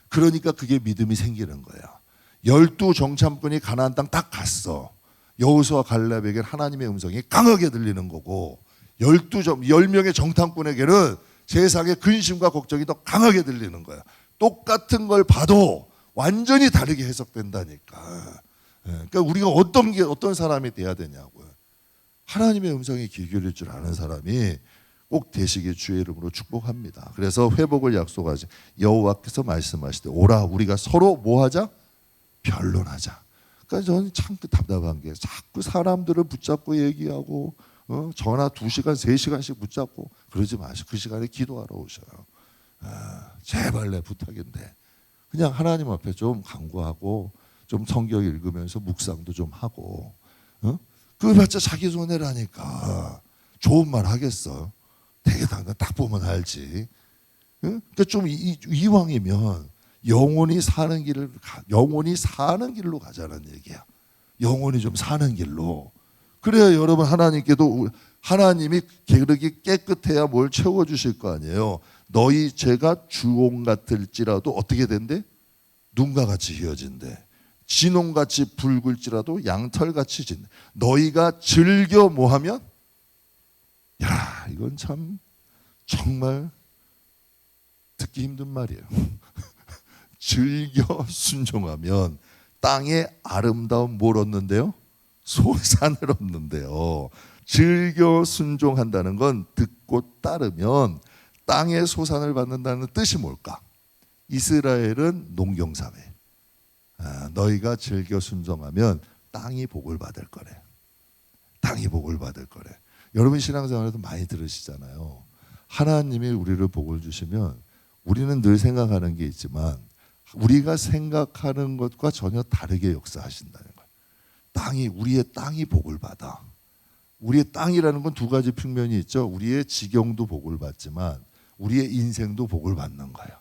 그러니까 그게 믿음이 생기는 거야. 12 정탐꾼이 가나안 땅 딱 갔어. 여호수아 갈렙에게 하나님의 음성이 강하게 들리는 거고 10명의 정탐꾼에게는 세상의 근심과 걱정이 더 강하게 들리는 거야. 똑같은 걸 봐도 완전히 다르게 해석된다니까. 그러니까 우리가 어떤 사람이 돼야 되냐고요. 하나님의 음성에 귀 기울일 줄 아는 사람이 꼭 되시길 주의 이름으로 축복합니다. 그래서 회복을 약속하지. 여호와께서 말씀하시되 오라 우리가 서로 뭐하자? 변론하자. 그러니까 저는 참 답답한 게 자꾸 사람들을 붙잡고 얘기하고 전화 2시간, 3시간씩 붙잡고 그러지 마시고 그 시간에 기도하러 오셔요. 제발 내 부탁인데 그냥 하나님 앞에 좀 간구하고 좀 성경 읽으면서 묵상도 좀 하고 그거 봤자 자기 손해라니까 좋은 말 하겠어. 되게 당장 딱 보면 알지. 그러니까 좀 이왕이면 영원히 사는 길로 가자는 얘기야. 영원히 좀 사는 길로. 그래야 여러분 하나님께도 하나님이 그렇게 깨끗해야 뭘 채워주실 거 아니에요. 너희 죄가 주홍 같을지라도 어떻게 된대? 눈과 같이 희어진대. 진홍같이 붉을지라도 양털같이 진대. 너희가 즐겨 뭐하면? 야 이건 참 정말 듣기 힘든 말이에요. 즐겨 순종하면 땅의 아름다운 뭘 얻는데요? 소산을 얻는데요. 즐겨 순종한다는 건 듣고 따르면 땅의 소산을 받는다는 뜻이 뭘까? 이스라엘은 농경사회. 너희가 즐겨 순종하면 땅이 복을 받을 거래. 땅이 복을 받을 거래. 여러분 신앙생활에도 많이 들으시잖아요. 하나님이 우리를 복을 주시면 우리는 늘 생각하는 게 있지만 우리가 생각하는 것과 전혀 다르게 역사하신다는 거예요. 우리의 땅이 복을 받아. 우리의 땅이라는 건 두 가지 측면이 있죠. 우리의 지경도 복을 받지만 우리의 인생도 복을 받는 거예요.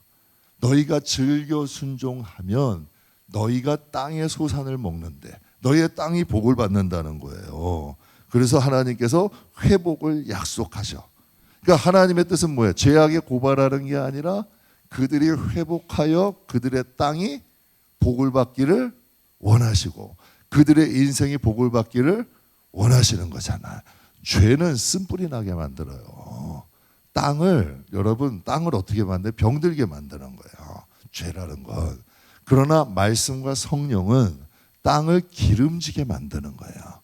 너희가 즐겨 순종하면 너희가 땅의 소산을 먹는데 너희의 땅이 복을 받는다는 거예요. 그래서 하나님께서 회복을 약속하셔. 그러니까 하나님의 뜻은 뭐예요? 죄악에 고발하는 게 아니라 그들이 회복하여 그들의 땅이 복을 받기를 원하시고 그들의 인생이 복을 받기를 원하시는 거잖아요. 죄는 쓴뿌리 나게 만들어요. 여러분 땅을 어떻게 만들어요? 병들게 만드는 거예요. 죄라는 건. 그러나 말씀과 성령은 땅을 기름지게 만드는 거예요.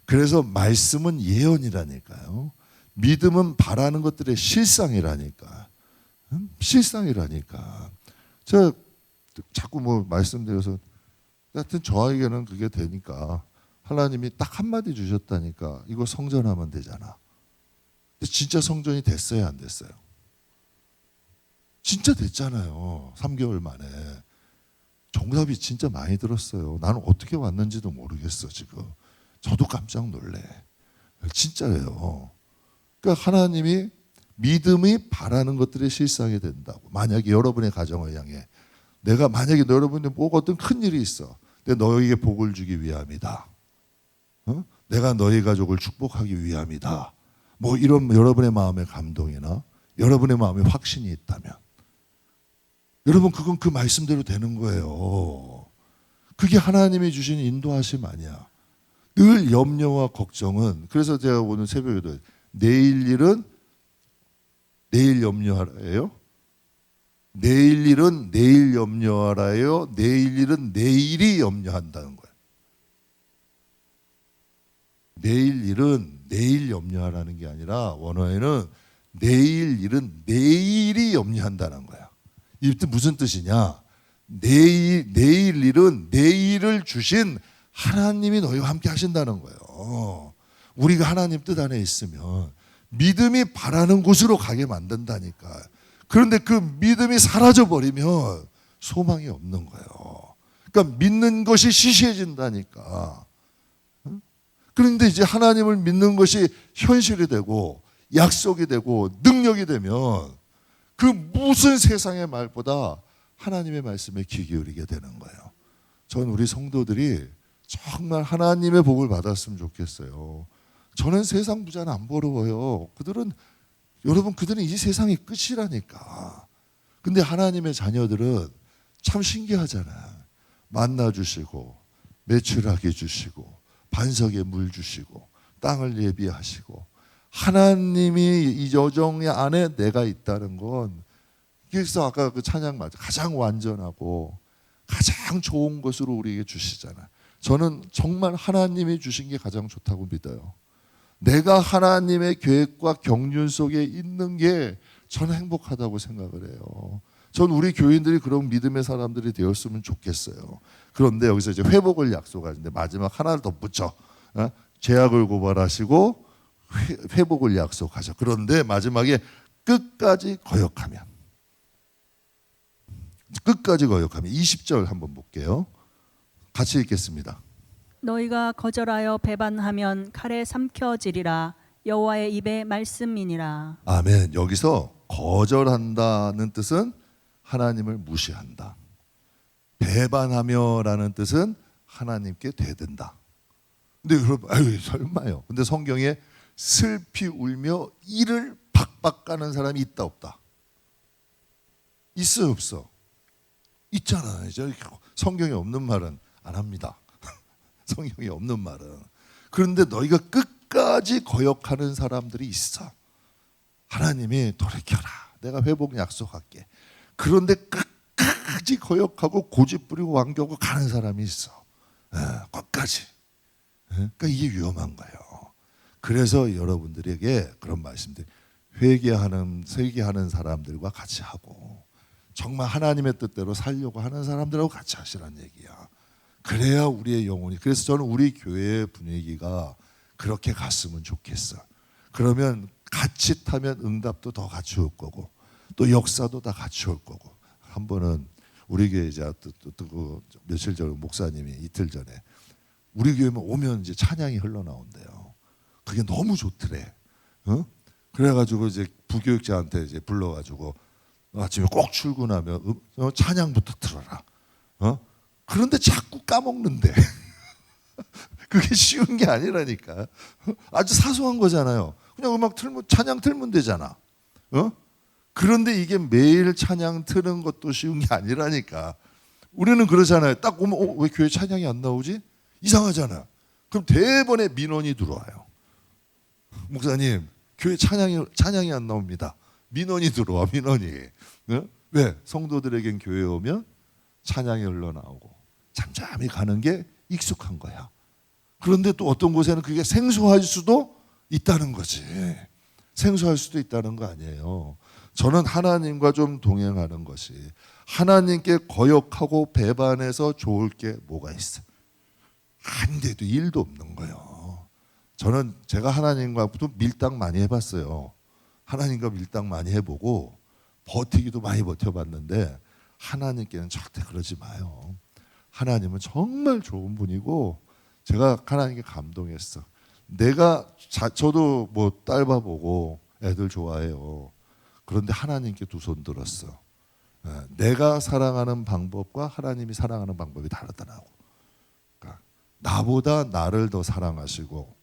그래서 말씀은 예언이라니까요. 믿음은 바라는 것들의 실상이라니까. 실상이라니까. 제가 자꾸 말씀드려서 하여튼 저에게는 그게 되니까 하나님이 딱 한마디 주셨다니까 이거 성전하면 되잖아. 근데 진짜 성전이 됐어요, 안 됐어요? 진짜 됐잖아요. 3개월 만에. 정답이 진짜 많이 들었어요. 나는 어떻게 왔는지도 모르겠어 지금. 저도 깜짝 놀래. 진짜예요. 그러니까 하나님이 믿음이 바라는 것들의 실상이 된다고. 만약에 여러분의 가정을 향해 내가 만약에 여러분이 뭐가 어떤 큰 일이 있어. 근데 너에게 복을 주기 위함이다. 내가 너희 가족을 축복하기 위함이다. 이런 여러분의 마음의 감동이나 여러분의 마음의 확신이 있다면 여러분 그건 그 말씀대로 되는 거예요. 그게 하나님이 주신 인도하심 아니야. 늘 염려와 걱정은 그래서 제가 오늘 새벽에도 내일 일은 내일 염려하라예요. 내일 일은 내일 염려하라예요. 내일 일은 내일이 염려한다는 거예요. 내일 일은 내일 염려하라는 게 아니라 원어에는 내일 일은 내일이 염려한다는 거야. 이 뜻 무슨 뜻이냐? 내일 일은 내일을 주신 하나님이 너희와 함께 하신다는 거예요. 우리가 하나님 뜻 안에 있으면 믿음이 바라는 곳으로 가게 만든다니까. 그런데 그 믿음이 사라져 버리면 소망이 없는 거예요. 그러니까 믿는 것이 시시해진다니까. 그런데 이제 하나님을 믿는 것이 현실이 되고 약속이 되고 능력이 되면 그 무슨 세상의 말보다 하나님의 말씀에 귀 기울이게 되는 거예요. 전 우리 성도들이 정말 하나님의 복을 받았으면 좋겠어요. 저는 세상 부자는 안 부러워요. 그들은 이 세상이 끝이라니까. 근데 하나님의 자녀들은 참 신기하잖아요. 만나주시고 매출하게 주시고 반석에 물 주시고 땅을 예비하시고 하나님이 이 여정 안에 내가 있다는 건 그래서 아까 그 찬양 맞아 가장 완전하고 가장 좋은 것으로 우리에게 주시잖아요. 저는 정말 하나님이 주신 게 가장 좋다고 믿어요. 내가 하나님의 계획과 경륜 속에 있는 게 저는 행복하다고 생각을 해요. 전 우리 교인들이 그런 믿음의 사람들이 되었으면 좋겠어요. 그런데 여기서 이제 회복을 약속하는데 마지막 하나를 덧붙여. 죄악을 고발하시고 회복을 약속하셔. 그런데 마지막에 끝까지 거역하면 20절 한번 볼게요. 같이 읽겠습니다. 너희가 거절하여 배반하면 칼에 삼켜지리라. 여호와의 입의 말씀이니라. 아멘. 여기서 거절한다는 뜻은 하나님을 무시한다. 배반하며라는 뜻은 하나님께 대든다. 근데 여러분, 설마요. 근데 성경에 슬피 울며 이를 박박 까는 사람이 있다 없다? 있어요 없어? 있잖아요. 성경에 없는 말은 안 합니다. 성경에 없는 말은. 그런데 너희가 끝까지 거역하는 사람들이 있어. 하나님이 돌이켜라. 내가 회복 약속할게. 그런데 끝까지 거역하고 고집부리고 완교하고 가는 사람이 있어. 끝까지. 그러니까 이게 위험한 거예요. 그래서 여러분들에게 그런 말씀들 회개하는 사람들과 같이 하고 정말 하나님의 뜻대로 살려고 하는 사람들하고 같이 하시라는 얘기야. 그래야 우리의 영혼이. 그래서 저는 우리 교회의 분위기가 그렇게 갔으면 좋겠어. 그러면 같이 타면 응답도 더 같이 올 거고 또 역사도 다 같이 올 거고. 한 번은 우리 교회 이제 그 며칠 전에 목사님이 이틀 전에 우리 교회만 오면 이제 찬양이 흘러나온대요. 그게 너무 좋더래. 그래가지고 이제 부교육자한테 이제 불러가지고 아침에 꼭 출근하면 찬양부터 틀어라. 그런데 자꾸 까먹는데. 그게 쉬운 게 아니라니까. 아주 사소한 거잖아요. 그냥 음악 틀면 찬양 틀면 되잖아. 그런데 이게 매일 찬양 트는 것도 쉬운 게 아니라니까. 우리는 그러잖아요. 딱 오면 왜 교회 찬양이 안 나오지? 이상하잖아. 그럼 대번에 민원이 들어와요. 목사님, 교회 찬양이 안 나옵니다. 민원이 들어와, 민원이. 왜? 성도들에겐 교회에 오면 찬양이 흘러나오고 잠잠히 가는 게 익숙한 거야. 그런데 또 어떤 곳에는 그게 생소할 수도 있다는 거지. 생소할 수도 있다는 거 아니에요. 저는 하나님과 좀 동행하는 것이 하나님께 거역하고 배반해서 좋을 게 뭐가 있어? 한 대도 일도 없는 거예요. 저는 제가 하나님과도 밀당 많이 해봤어요. 하나님과 밀당 많이 해보고 버티기도 많이 버텨봤는데 하나님께는 절대 그러지 마요. 하나님은 정말 좋은 분이고 제가 하나님께 감동했어. 저도 뭐 딸봐 보고 애들 좋아해요. 그런데 하나님께 두 손 들었어. 내가 사랑하는 방법과 하나님이 사랑하는 방법이 다르더라고. 그러니까 나보다 나를 더 사랑하시고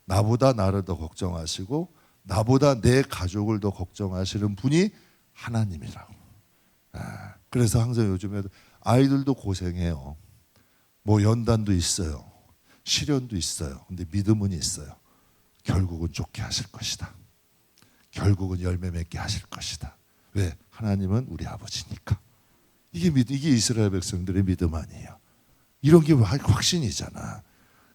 나보다 나를 더 걱정하시고 나보다 내 가족을 더 걱정하시는 분이 하나님이라고. 그래서 항상 요즘에 아이들도 고생해요. 뭐 연단도 있어요. 시련도 있어요. 근데 믿음은 있어요. 결국은 좋게 하실 것이다. 결국은 열매 맺게 하실 것이다. 왜? 하나님은 우리 아버지니까. 이게 이스라엘 백성들의 믿음 아니에요. 이런 게 확신이잖아.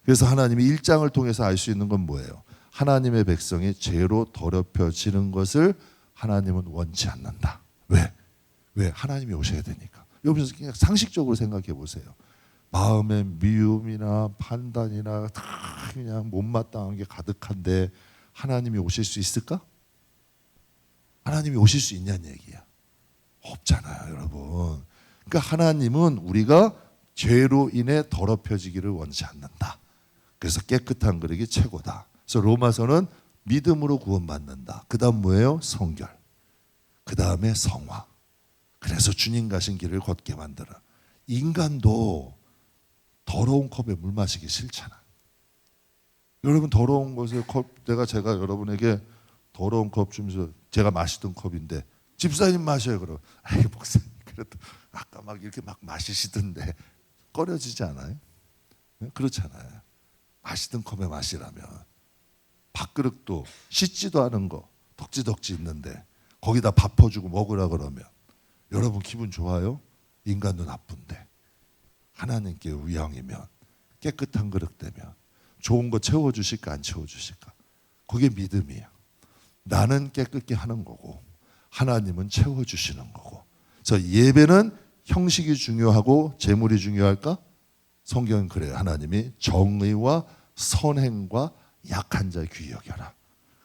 그래서 하나님이 1장을 통해서 알 수 있는 건 뭐예요? 하나님의 백성이 죄로 더럽혀지는 것을 하나님은 원치 않는다. 왜? 하나님이 오셔야 되니까. 여러분 그냥 상식적으로 생각해 보세요. 마음의 미움이나 판단이나 다 그냥 못마땅한 게 가득한데 하나님이 오실 수 있을까? 하나님이 오실 수 있냐는 얘기야. 없잖아요, 여러분. 그러니까 하나님은 우리가 죄로 인해 더럽혀지기를 원치 않는다. 그래서 깨끗한 그릇이 최고다. 그래서 로마서는 믿음으로 구원받는다. 그 다음 뭐예요? 성결. 그 다음에 성화. 그래서 주님 가신 길을 걷게 만들어. 인간도 더러운 컵에 물 마시기 싫잖아. 여러분 더러운 것에 제가 여러분에게 더러운 컵 주면서 제가 마시던 컵인데 집사님 마셔요. 그럼 아이 목사님 그래도 아까 막 이렇게 막 마시시던데 꺼려지지 않아요? 그렇잖아요. 마시던 컵에 마시라면 밥그릇도 씻지도 않은 거 덕지덕지 있는데 거기다 밥 퍼주고 먹으라 그러면 여러분 기분 좋아요? 인간도 나쁜데 하나님께 우양이면 깨끗한 그릇 되면 좋은 거 채워주실까 안 채워주실까? 그게 믿음이야. 나는 깨끗게 하는 거고 하나님은 채워주시는 거고. 그래서 예배는 형식이 중요하고 재물이 중요할까? 성경은 그래요. 하나님이 정의와 선행과 약한 자 귀히 여겨라.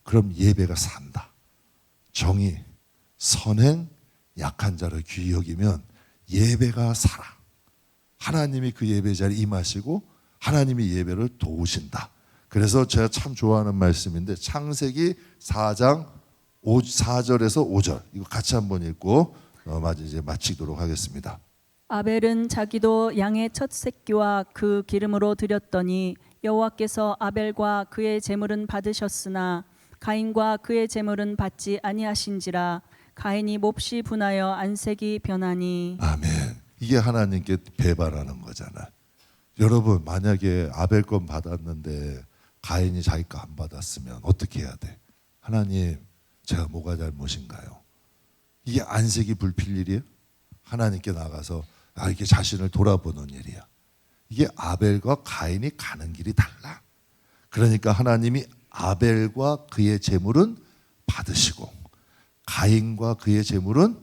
그럼 예배가 산다. 정의, 선행, 약한 자를 귀히 여기면 예배가 살아. 하나님이 그 예배 자리에 임하시고 하나님이 예배를 도우신다. 그래서 제가 참 좋아하는 말씀인데 창세기 4장 4절에서 5절 이거 같이 한번 읽고 이제 마치도록 하겠습니다. 아벨은 자기도 양의 첫 새끼와 그 기름으로 드렸더니 여호와께서 아벨과 그의 제물은 받으셨으나 가인과 그의 제물은 받지 아니하신지라. 가인이 몹시 분하여 안색이 변하니. 아멘. 이게 하나님께 배반하는 거잖아. 여러분 만약에 아벨 건 받았는데 가인이 자기 거 안 받았으면 어떻게 해야 돼? 하나님 제가 뭐가 잘못인가요? 이게 안색이 불필 일이에요? 하나님께 나가서 이게 자신을 돌아보는 일이야. 이게 아벨과 가인이 가는 길이 달라. 그러니까 하나님이 아벨과 그의 제물은 받으시고 가인과 그의 제물은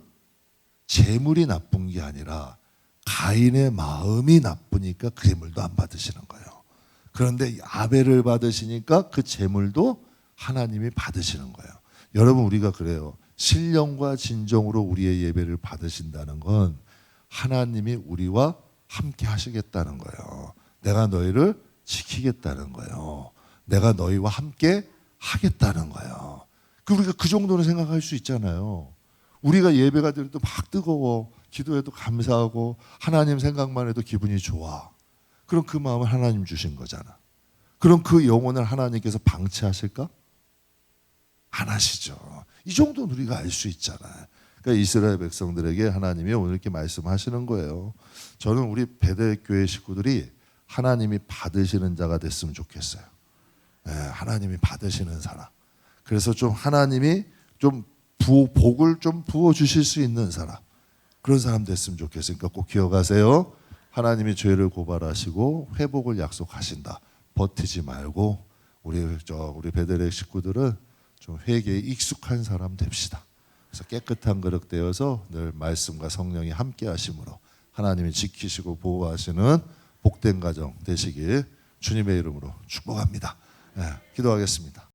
제물이 나쁜 게 아니라 가인의 마음이 나쁘니까 그 제물도 안 받으시는 거예요. 그런데 아벨을 받으시니까 그 제물도 하나님이 받으시는 거예요. 여러분 우리가 그래요. 신령과 진정으로 우리의 예배를 받으신다는 건 하나님이 우리와 함께 하시겠다는 거예요. 내가 너희를 지키겠다는 거예요. 내가 너희와 함께 하겠다는 거예요. 우리가 그 정도는 생각할 수 있잖아요. 우리가 예배가 드릴 때 막 뜨거워. 기도해도 감사하고 하나님 생각만 해도 기분이 좋아. 그럼 그 마음을 하나님 주신 거잖아. 그럼 그 영혼을 하나님께서 방치하실까? 안 하시죠. 이 정도는 우리가 알 수 있잖아요. 그러니까 이스라엘 백성들에게 하나님이 오늘 이렇게 말씀하시는 거예요. 저는 우리 베델교회 식구들이 하나님이 받으시는 자가 됐으면 좋겠어요. 하나님이 받으시는 사람. 그래서 좀 하나님이 좀 복을 좀 부어 주실 수 있는 사람. 그런 사람 됐으면 좋겠으니까 꼭 기억하세요. 하나님이 죄를 고발하시고 회복을 약속하신다. 버티지 말고 우리 베델의 식구들은 좀 회개에 익숙한 사람 됩시다. 그래서 깨끗한 그릇 되어서 늘 말씀과 성령이 함께 하심으로 하나님이 지키시고 보호하시는 복된 가정 되시길 주님의 이름으로 축복합니다. 기도하겠습니다.